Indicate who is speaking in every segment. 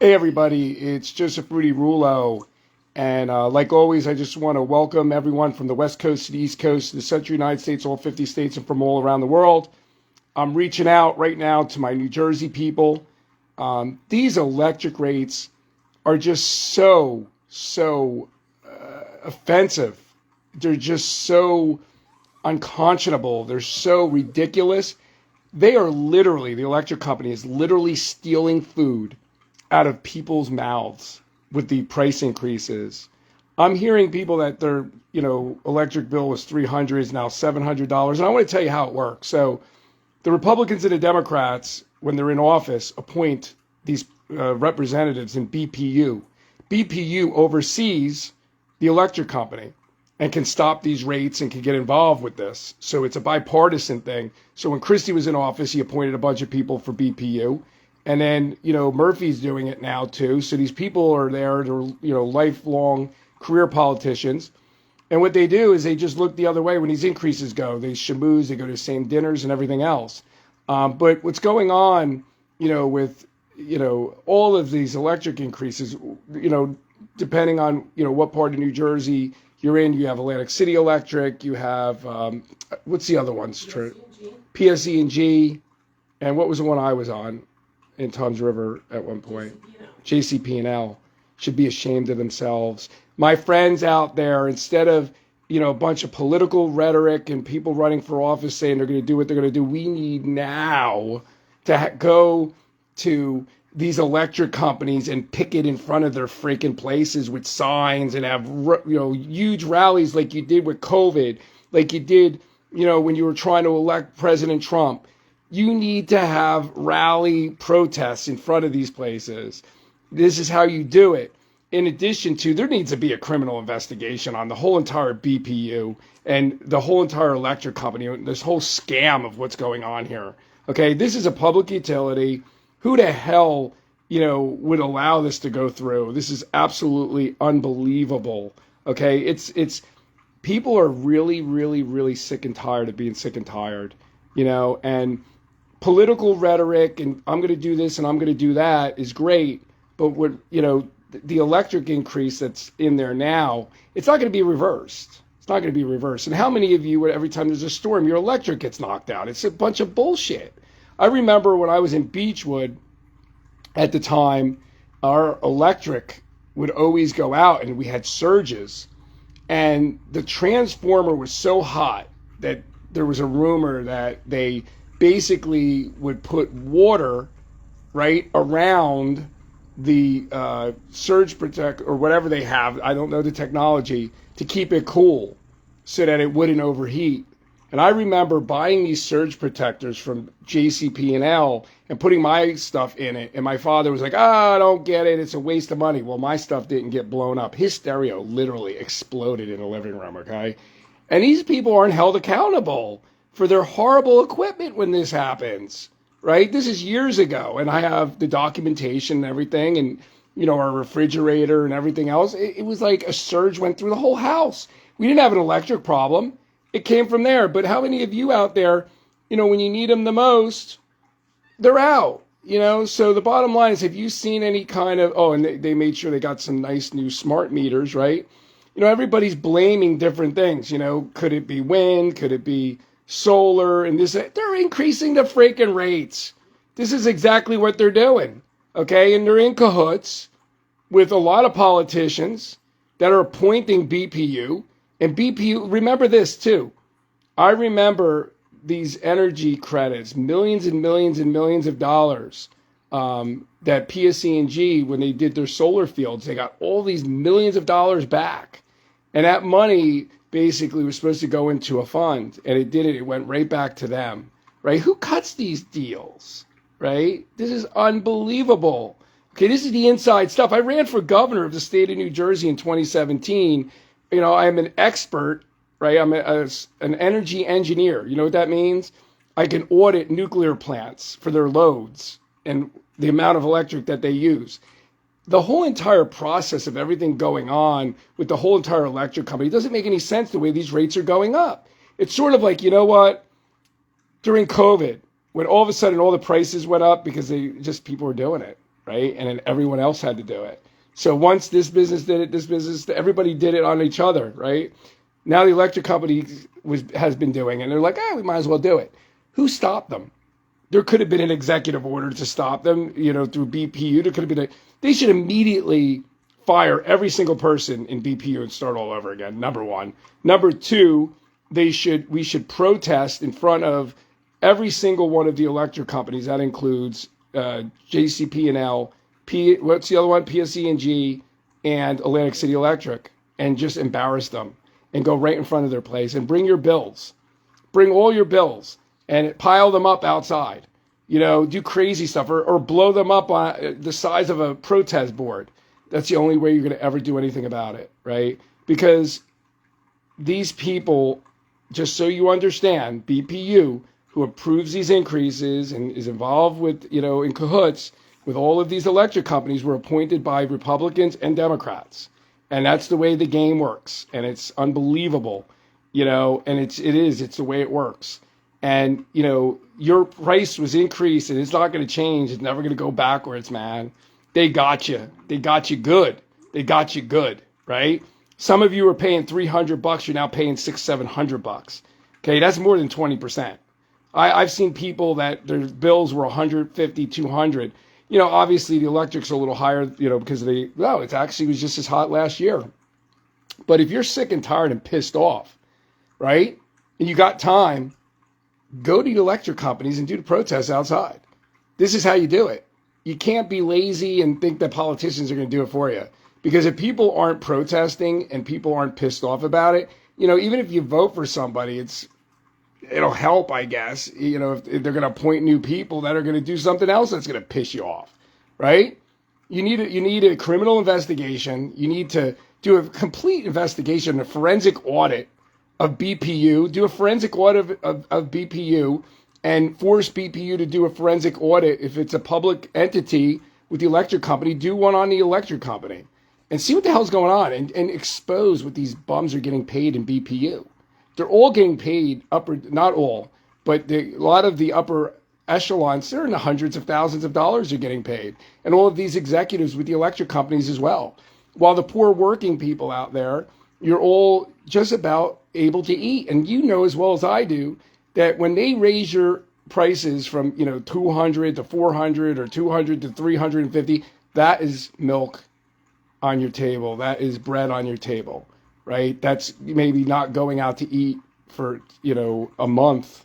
Speaker 1: Hey everybody, it's Joseph Rudy Rulo, and like always, I just want to welcome everyone from the West Coast to the East Coast, to the Central United States, all 50 states, and from all around the world. I'm reaching out right now to my New Jersey people. These electric rates are just so offensive. They're just so unconscionable. They're so ridiculous. They are literally, the electric company is literally stealing food out of people's mouths with the price increases. I'm hearing people that their, electric bill was $300 is now $700, and I want to tell you how it works. So, the Republicans and the Democrats, when they're in office, appoint these representatives in BPU. BPU oversees the electric company and can stop these rates and can get involved with this. So it's a bipartisan thing. So when Christie was in office, he appointed a bunch of people for BPU. And then, Murphy's doing it now too. So these people are there, they're, lifelong career politicians. And what they do is they just look the other way when these increases go. They schmooze, they go to the same dinners and everything else. But what's going on, with, all of these electric increases, depending on, what part of New Jersey you're in, you have Atlantic City Electric, you have, what's the other ones? PSE&G. And what was the one I was on in Tom's River at one point? JCP&L. Should be ashamed of themselves. My friends out there, instead of, a bunch of political rhetoric and people running for office saying they're going to do what they're going to do, we need now to go to these electric companies and picket in front of their freaking places with signs and have, huge rallies like you did with COVID, like you did, when you were trying to elect President Trump. You need to have rally protests in front of these places. This is how you do it. In addition to, there needs to be a criminal investigation on the whole entire BPU and the whole entire electric company, this whole scam of what's going on here. Okay, this is a public utility. Who the hell, would allow this to go through? This is absolutely unbelievable. Okay, it's people are really, really, really sick and tired of being sick and tired, and political rhetoric and I'm going to do this and I'm going to do that is great. But what, the electric increase that's in there now, it's not going to be reversed. It's not going to be reversed. And how many of you, every time there's a storm, your electric gets knocked out? It's a bunch of bullshit. I remember when I was in Beechwood at the time, our electric would always go out and we had surges. And the transformer was so hot that there was a rumor that they basically would put water right around the surge protect or whatever they have. I don't know the technology to keep it cool so that it wouldn't overheat. And I remember buying these surge protectors from JCP&L and putting my stuff in it. And my father was like, I don't get it. It's a waste of money. Well, my stuff didn't get blown up. His stereo literally exploded in the living room, okay? And these people aren't held accountable for their horrible equipment when this happens, right? This is years ago, and I have the documentation and everything, and, our refrigerator and everything else. It was like a surge went through the whole house. We didn't have an electric problem. It came from there. But how many of you out there, when you need them the most, they're out, So the bottom line is, have you seen any kind of, and they made sure they got some nice new smart meters, right? Everybody's blaming different things, could it be wind? Could it be solar? And this, they're increasing the freaking rates. This is exactly what they're doing, okay? And they're in cahoots with a lot of politicians that are appointing BPU. And BPU, remember this too. I remember these energy credits, millions and millions and millions of dollars that PSE&G, when they did their solar fields, they got all these millions of dollars back. And that money basically was supposed to go into a fund, and it didn't. It went right back to them, right? Who cuts these deals, right? This is unbelievable. Okay, this is the inside stuff. I ran for governor of the state of New Jersey in 2017. I'm an expert, right? I'm an energy engineer. You know what that means? I can audit nuclear plants for their loads and the amount of electric that they use. The whole entire process of everything going on with the whole entire electric company doesn't make any sense the way these rates are going up. It's sort of like, during COVID, when all of a sudden all the prices went up because people were doing it. right? And then everyone else had to do it. So once this business did it, this business, everybody did it on each other, right? Now the electric company has been doing it, and they're like, we might as well do it. Who stopped them? There could have been an executive order to stop them, through BPU. There could have been they should immediately fire every single person in BPU and start all over again. Number one. Number two, we should protest in front of every single one of the electric companies. That includes JCP&L, what's the other one? PSE&G and Atlantic City Electric, and just embarrass them and go right in front of their place and bring your bills. Bring all your bills and pile them up outside. Do crazy stuff or blow them up on the size of a protest board. That's the only way you're going to ever do anything about it, right? Because these people, just so you understand, BPU, who approves these increases and is involved with, in cahoots with all of these electric companies, were appointed by Republicans and Democrats. And that's the way the game works. And it's unbelievable, and it's the way it works. And, your price was increased and it's not going to change. It's never going to go backwards, man. They got you. They got you good. They got you good, right? Some of you are paying $300. You're now paying $600-700. Okay, that's more than 20%. I've seen people that their bills were $150, $200. Obviously the electric's a little higher, because it actually was just as hot last year. But if you're sick and tired and pissed off, right, and you got time, go to the electric companies and do the protests outside. This is how you do it. You can't be lazy and think that politicians are going to do it for you. Because if people aren't protesting and people aren't pissed off about it, even if you vote for somebody, it'll help, I guess, if they're going to appoint new people that are going to do something else that's going to piss you off, right? You need a criminal investigation. You need to do a complete investigation, a forensic audit of BPU, do a forensic audit of BPU, and force BPU to do a forensic audit. If it's a public entity with the electric company, do one on the electric company and see what the hell's going on and expose what these bums are getting paid in BPU. They're all getting paid not all, but a lot of the upper echelons, they're in the hundreds of thousands of dollars are getting paid. And all of these executives with the electric companies as well. While the poor working people out there, you're all just about able to eat. And you know as well as I do that when they raise your prices from 200 to 400 or 200 to 350, that is milk on your table. That is bread on your table, right? That's maybe not going out to eat for a month,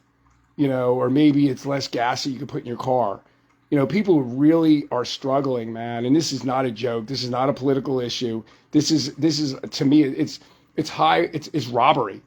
Speaker 1: or maybe it's less gas that you can put in your car. People really are struggling, man. And this is not a joke. This is not a political issue. This is to me, it's robbery,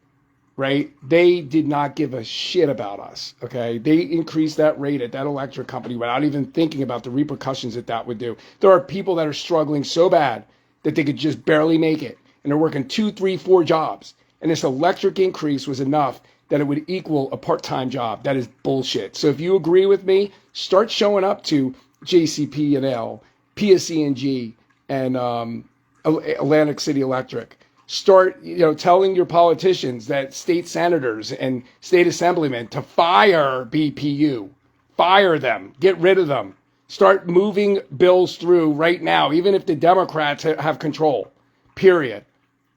Speaker 1: right? They did not give a shit about us, okay? They increased that rate at that electric company without even thinking about the repercussions that would do. There are people that are struggling so bad that they could just barely make it. And they're working 2, 3, 4 jobs. And this electric increase was enough that it would equal a part-time job. That is bullshit. So if you agree with me, start showing up to JCP&L, PSE&G, and Atlantic City Electric. Start, telling your politicians that state senators and state assemblymen to fire BPU. Fire them. Get rid of them. Start moving bills through right now, even if the Democrats have control. Period.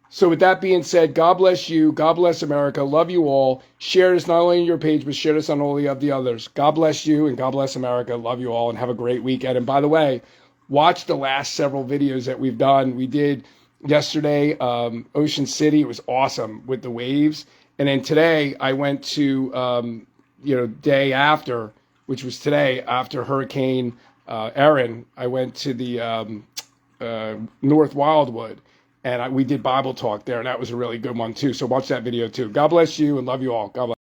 Speaker 1: So with that being said, God bless you. God bless America. Love you all. Share this not only on your page, but share this on all of the others. God bless you and God bless America. Love you all and have a great weekend. And by the way, watch the last several videos that we've done. We did yesterday, Ocean City. It was awesome with the waves. And then today I went to, day after, which was today after Hurricane Erin, I went to the North Wildwood. And we did Bible talk there, and that was a really good one, too. So watch that video, too. God bless you and love you all. God bless.